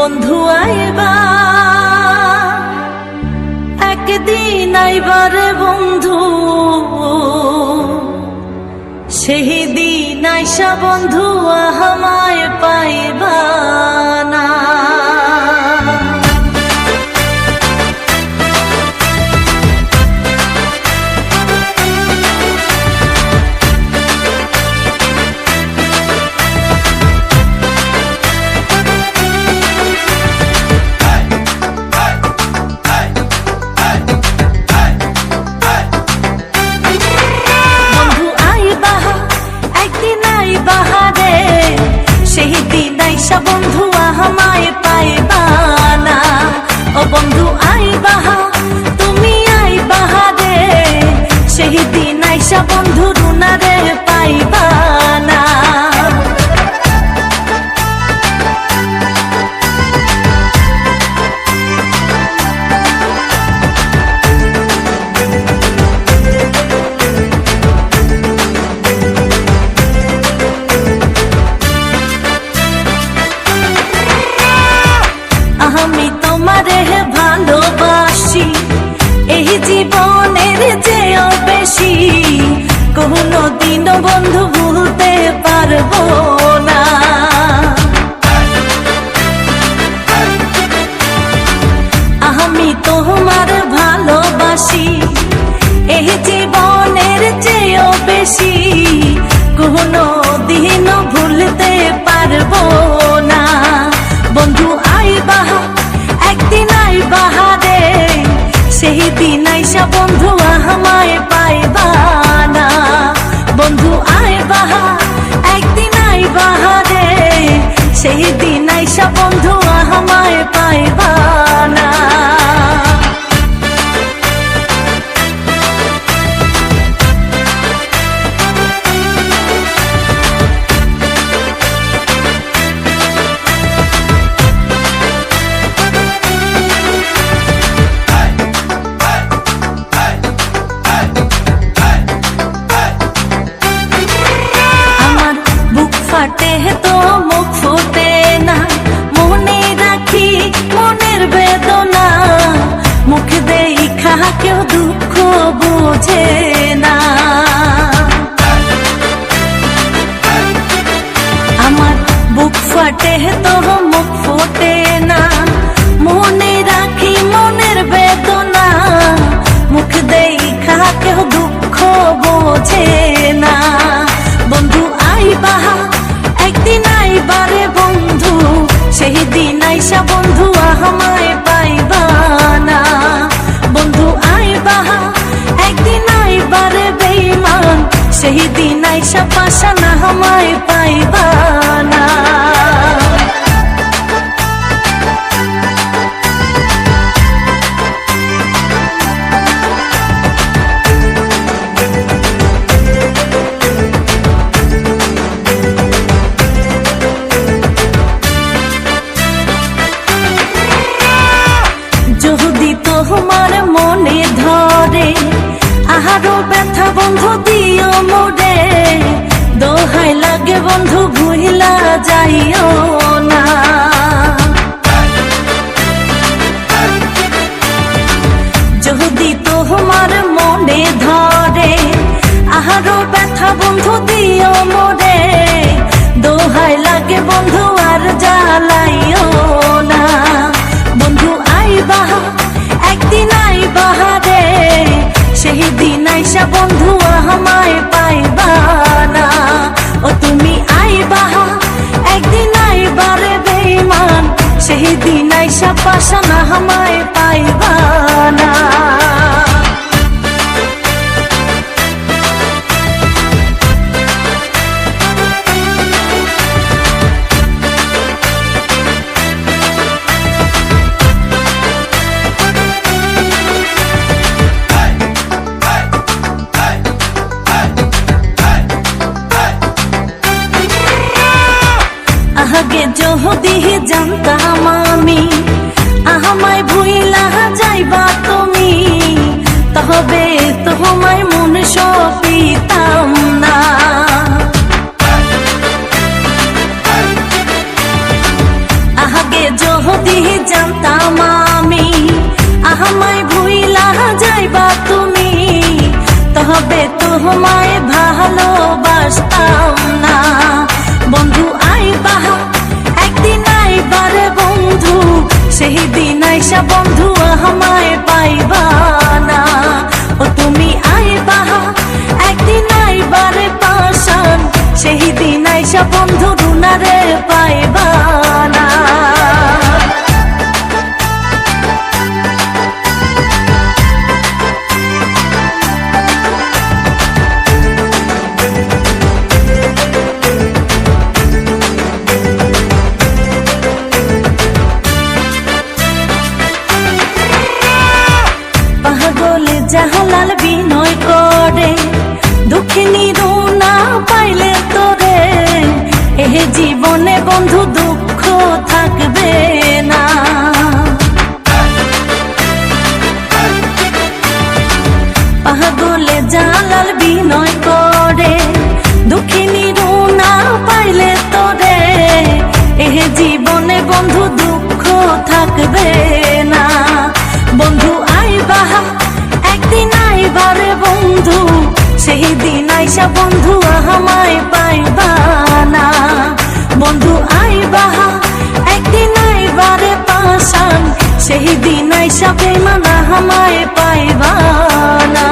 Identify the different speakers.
Speaker 1: বন্ধু আইবা একদিন আইবারে বন্ধু, সেই দিন আইসা বন্ধু আমায় পাইবা না। সেই দিন আইসা বন্ধু আমায় পাইবা না। ও বন্ধু আইবা তুমি আইবা রে, সেই দিন আইসা বন্ধু রুনারে পাইবা না। আমি তোমারে ভালোবাসি, এই জীবনের চেয়েও বেশি, কোনো দিনও বন্ধু ভুলতে পারবো না। আমি তোমার ভালোবাসি, এই জীবনের চেয়েও বেশি, কোনো দিনও ভুলতে পারবো না। বন্ধু আইবা একদিন আইবা রে, সেই দিন আইসা বন্ধু আমায় পাইবা না। বন্ধু আইবা একদিন আইবা রে, সেই দিন আইসা বন্ধু আমায় পাইবা না। ফাটে তো মুখ ফোটে না, মনে রাখি মনের বেদনা, মুখ দেখা কেউ দুঃখ বোঝে না। আমার বুক ফাটে তো মুখ ফোটে না, মনে রাখি মনের বেদনা, মুখ দেখা কেউ দুঃখ বোঝে না। বন্ধু আইবা একদিন আইবারে বন্ধু, সেই দিন আইসা বন্ধু আমায় পাইবা না। বন্ধু আইবা একদিন আইবারে বেঈমান, সেই দিন আইসা পাশানা আমায় পাইবা না। তোমার মনে ধরে আহারো ব্যথা বন্ধু দিও মোরে, দোহাই লাগে বন্ধু ভুইলা যাইও না। যদি তোমার মনে ধরে আহারো ব্যথা বন্ধু দিও মোরে, দোহাই লাগে বন্ধু আর জ্বালাইও না। বন্ধু আইবা একদিন আইবা রে, সেই দিন আইসা বন্ধু আমায় পাইবা না। ও তুমি আইবা একদিন আইবা রে বেঈমান, সেই দিন আইসা পাশানা আমায় পাইবা না। আগে যদি জানতাম আমি আমায় ভুইলা যাইবা তুমি, তবে তোমায় মন সপিতাম না। আগে যদি ভালোবাসতাম না। বন্ধু আইবা একদিন আইবারে বন্ধু, সেই দিন আইসা বন্ধু আমায় পাইবা না। ও তুমি আইবা একদিন আইবারে পাশান, সেই দিন আইসা বন্ধু রুনারে পাইবা না। পাগলে জাহালাল বিনয় করে, দুঃখিনী রুনা পাইলে তোরে, এ জীবনে বন্ধু দুঃখ থাকবে না। পাগলে জালাল বিনয় করে, দুঃখিনী রুনা পাইলে তোরে, এ জীবনে বন্ধু দুঃখ থাকবে না। বন্ধু আইবা একদিন আইবারে বন্ধু, সেই দিন আইসা বন্ধু আমায় পাইবা না। বন্ধু আইবা একদিন আইবারে পাশান, সেই দিন আইসা বেমানা আমায় পাইবা না।